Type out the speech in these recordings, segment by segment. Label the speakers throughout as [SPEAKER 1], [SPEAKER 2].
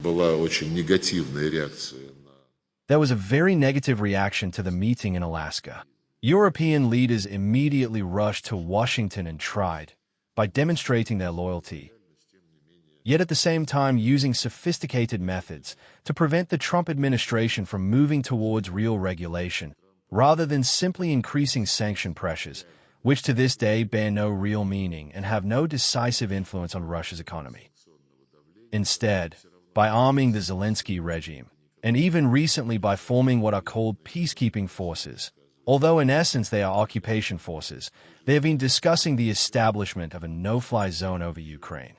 [SPEAKER 1] Была очень негативная реакция на
[SPEAKER 2] There was a very negative reaction to the meeting in Alaska. European leaders immediately rushed to Washington and tried, by demonstrating their loyalty, yet at the same time using sophisticated methods to prevent the Trump administration from moving towards real regulation, rather than simply increasing sanction pressures, which to this day bear no real meaning and have no decisive influence on Russia's economy. Instead, by arming the Zelensky regime, and even recently by forming what are called peacekeeping forces, although in essence they are occupation forces, they have been discussing the establishment of a no-fly zone over Ukraine.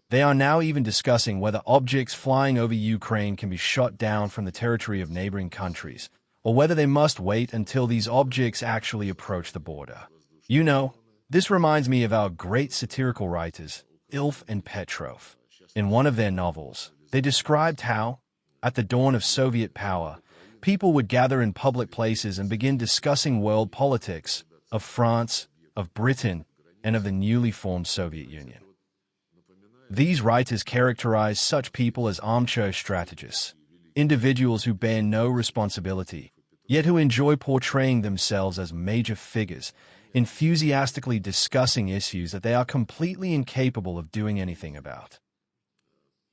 [SPEAKER 2] They are now even discussing whether objects flying over Ukraine can be shot down from the territory of neighboring countries, or whether they must wait until these objects actually approach the border. You know, this reminds me of our great satirical writers, Ilf and Petrov. In one of their novels, they described how, at the dawn of Soviet power, people would gather in public places and begin discussing world politics, of France, of Britain, and of the newly formed Soviet Union. These writers characterize such people as armchair strategists, individuals who bear no responsibility, yet who enjoy portraying themselves as major figures, enthusiastically discussing issues that they are completely incapable of doing anything about.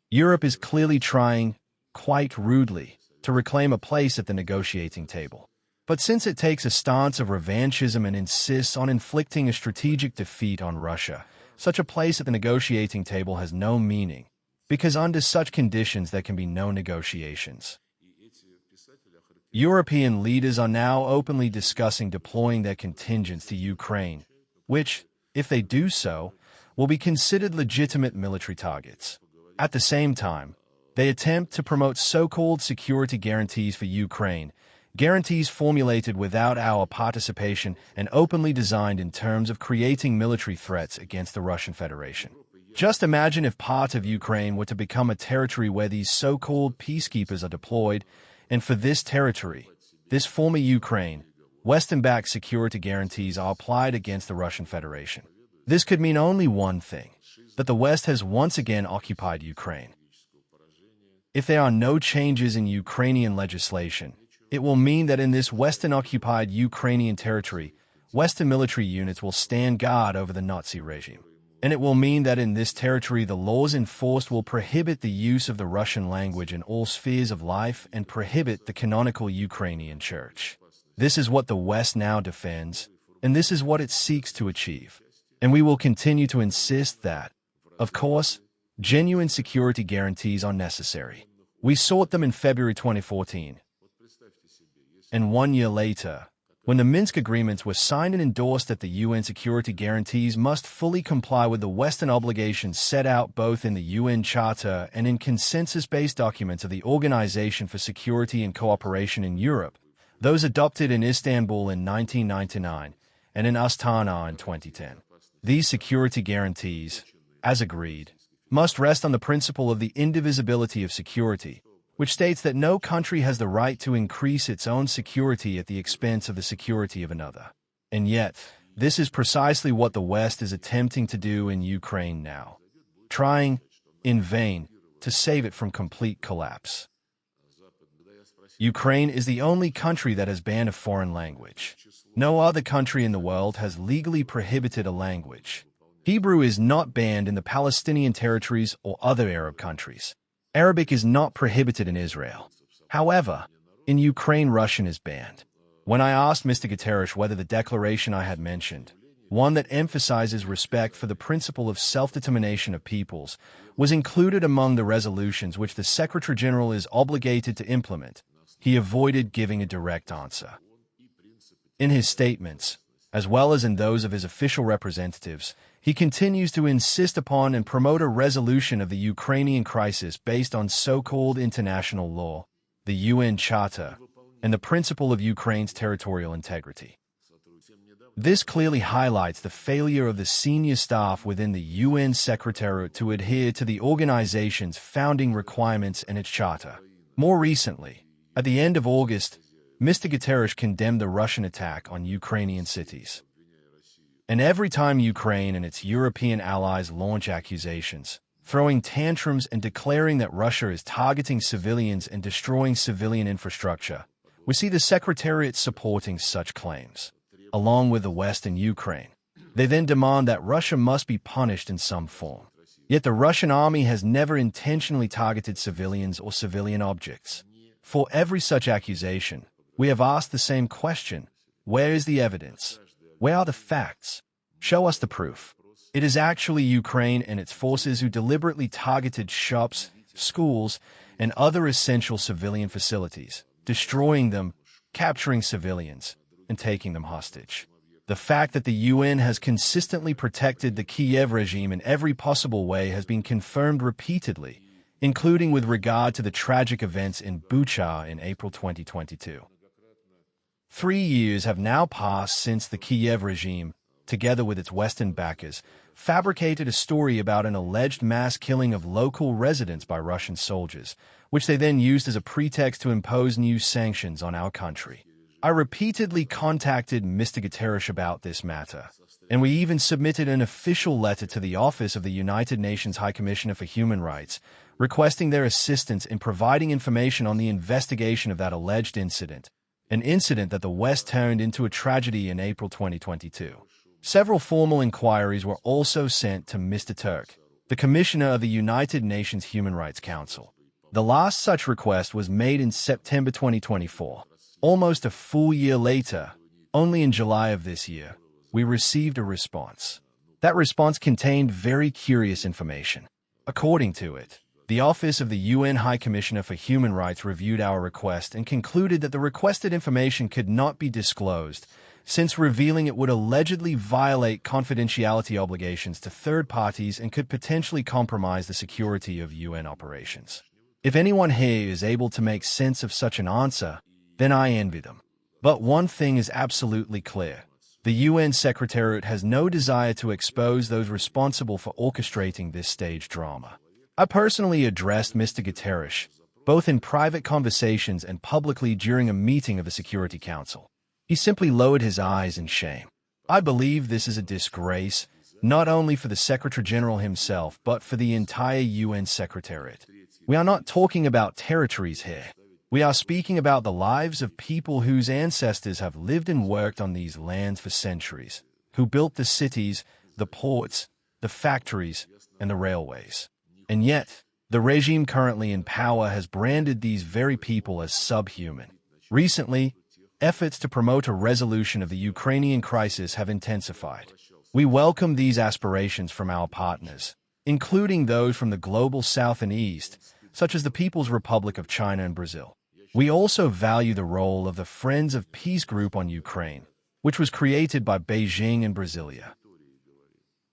[SPEAKER 2] Europe is clearly trying, quite rudely, to reclaim a place at the negotiating table. But since it takes a stance of revanchism and insists on inflicting a strategic defeat on Russia, such a place at the negotiating table has no meaning, because under such conditions there can be no negotiations. European leaders are now openly discussing deploying their contingents to Ukraine, which, if they do so, will be considered legitimate military targets. At the same time, they attempt to promote so-called security guarantees for Ukraine, guarantees formulated without our participation and openly designed in terms of creating military threats against the Russian Federation. Just imagine if part of Ukraine were to become a territory where these so-called peacekeepers are deployed, and for this territory, this former Ukraine, Western-backed security guarantees are applied against the Russian Federation. This could mean only one thing, that the West has once again occupied Ukraine. If there are no changes in Ukrainian legislation, it will mean that in this Western-occupied Ukrainian territory, Western military units will stand guard over the Nazi regime. And it will mean that in this territory the laws enforced will prohibit the use of the Russian language in all spheres of life and prohibit the canonical Ukrainian church. This is what the West now defends, and this is what it seeks to achieve. And we will continue to insist that, of course, genuine security guarantees are necessary. We sought them in February 2014. And 1 year later, when the Minsk agreements were signed and endorsed, that the UN security guarantees must fully comply with the Western obligations set out both in the UN Charter and in consensus-based documents of the Organization for Security and Cooperation in Europe, those adopted in Istanbul in 1999 and in Astana in 2010. These security guarantees, as agreed, must rest on the principle of the indivisibility of security, which states that no country has the right to increase its own security at the expense of the security of another. And yet, this is precisely what the West is attempting to do in Ukraine now, trying, in vain, to save it from complete collapse. Ukraine is the only country that has banned a foreign language. No other country in the world has legally prohibited a language. Hebrew is not banned in the Palestinian territories or other Arab countries. Arabic is not prohibited in Israel. However, in Ukraine, Russian is banned. When I asked Mr. Guterres whether the declaration I had mentioned, one that emphasizes respect for the principle of self-determination of peoples, was included among the resolutions which the Secretary-General is obligated to implement, he avoided giving a direct answer. In his statements, as well as in those of his official representatives, he continues to insist upon and promote a resolution of the Ukrainian crisis based on so-called international law, the UN Charter, and the principle of Ukraine's territorial integrity. This clearly highlights the failure of the senior staff within the UN Secretariat to adhere to the organization's founding requirements and its charter. More recently, at the end of August, Mr. Guterres condemned the Russian attack on Ukrainian cities. And every time Ukraine and its European allies launch accusations, throwing tantrums and declaring that Russia is targeting civilians and destroying civilian infrastructure. We see the Secretariat supporting such claims, along with the West and Ukraine. They then demand that Russia must be punished in some form. Yet the Russian army has never intentionally targeted civilians or civilian objects. For every such accusation, we have asked the same question: where is the evidence? Where are the facts? Show us the proof. It is actually Ukraine and its forces who deliberately targeted shops, schools, and other essential civilian facilities, destroying them, capturing civilians, and taking them hostage. The fact that the UN has consistently protected the Kyiv regime in every possible way has been confirmed repeatedly, including with regard to the tragic events in Bucha in April 2022. 3 years have now passed since the Kyiv regime, together with its Western backers, fabricated a story about an alleged mass killing of local residents by Russian soldiers, which they then used as a pretext to impose new sanctions on our country. I repeatedly contacted Mr. Guterres about this matter, and we even submitted an official letter to the Office of the United Nations High Commissioner for Human Rights, requesting their assistance in providing information on the investigation of that alleged incident, an incident that the West turned into a tragedy in April 2022. Several formal inquiries were also sent to Mr. Turk, the Commissioner of the United Nations Human Rights Council. The last such request was made in September 2024. Almost a full year later, only in July of this year, we received a response. That response contained very curious information. According to it, the Office of the UN High Commissioner for Human Rights reviewed our request and concluded that the requested information could not be disclosed, since revealing it would allegedly violate confidentiality obligations to third parties and could potentially compromise the security of UN operations. If anyone here is able to make sense of such an answer, then I envy them. But one thing is absolutely clear. The UN Secretariat has no desire to expose those responsible for orchestrating this stage drama. I personally addressed Mr. Guterres, both in private conversations and publicly during a meeting of the Security Council. He simply lowered his eyes in shame. I believe this is a disgrace, not only for the Secretary-General himself, but for the entire UN Secretariat. We are not talking about territories here. We are speaking about the lives of people whose ancestors have lived and worked on these lands for centuries, who built the cities, the ports, the factories, and the railways. And yet, the regime currently in power has branded these very people as subhuman. Recently, efforts to promote a resolution of the Ukrainian crisis have intensified. We welcome these aspirations from our partners, including those from the global South and East, such as the People's Republic of China and Brazil. We also value the role of the Friends of Peace group on Ukraine, which was created by Beijing and Brasilia.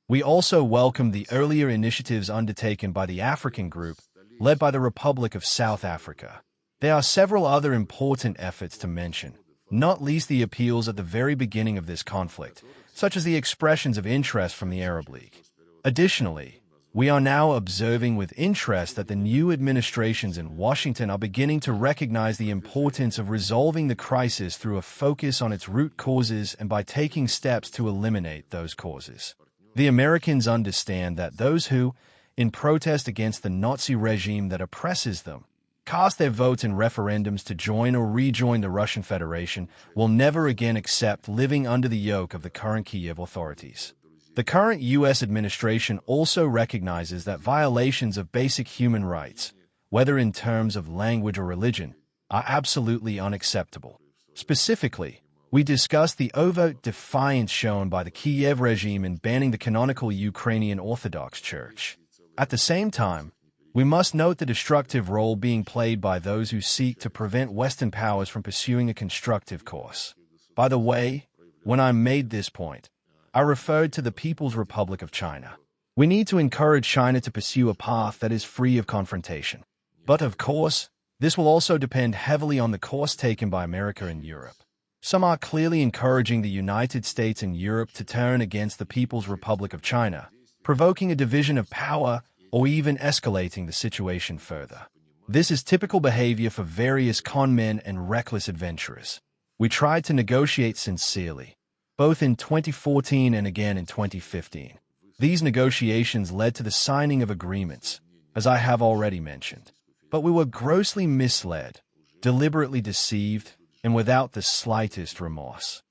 [SPEAKER 2] We also welcome the earlier initiatives undertaken by the African group, led by the Republic of South Africa. There are several other important efforts to mention, not least the appeals at the very beginning of this conflict, such as the expressions of interest from the Arab League. Additionally, we are now observing with interest that the new administrations in Washington are beginning to recognize the importance of resolving the crisis through a focus on its root causes and by taking steps to eliminate those causes. The Americans understand that those who, in protest against the Nazi regime that oppresses them, cast their votes in referendums to join or rejoin the Russian Federation will never again accept living under the yoke of the current Kyiv authorities. The current U.S. administration also recognizes that violations of basic human rights, whether in terms of language or religion, are absolutely unacceptable. Specifically, we discussed the overt defiance shown by the Kyiv regime in banning the canonical Ukrainian Orthodox Church. At the same time, we must note the destructive role being played by those who seek to prevent Western powers from pursuing a constructive course. By the way, when I made this point, I referred to the People's Republic of China. We need to encourage China to pursue a path that is free of confrontation. But of course, this will also depend heavily on the course taken by America and Europe. Some are clearly encouraging the United States and Europe to turn against the People's Republic of China, provoking a division of power or even escalating the situation further. This is typical behavior for various con men and reckless adventurers. We tried to negotiate sincerely, both in 2014 and again in 2015. These negotiations led to the signing of agreements, as I have already mentioned. But we were grossly misled, deliberately deceived, and without the slightest remorse.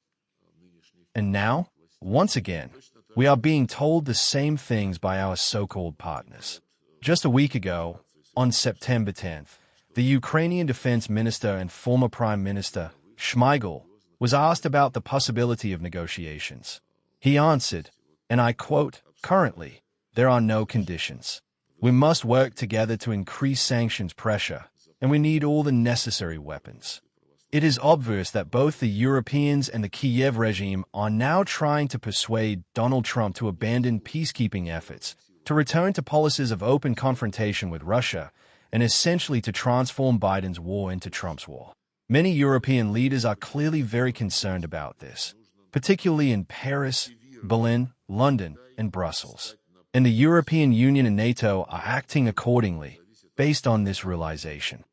[SPEAKER 2] And now, once again, we are being told the same things by our so-called partners. Just a week ago, on September 10th, the Ukrainian Defense Minister and former Prime Minister, Shmyhal, was asked about the possibility of negotiations. He answered, and I quote, "Currently, there are no conditions. We must work together to increase sanctions pressure, and we need all the necessary weapons." It is obvious that both the Europeans and the Kyiv regime are now trying to persuade Donald Trump to abandon peacekeeping efforts, to return to policies of open confrontation with Russia, and essentially to transform Biden's war into Trump's war. Many European leaders are clearly very concerned about this, particularly in Paris, Berlin, London, and Brussels. And the European Union and NATO are acting accordingly, based on this realization.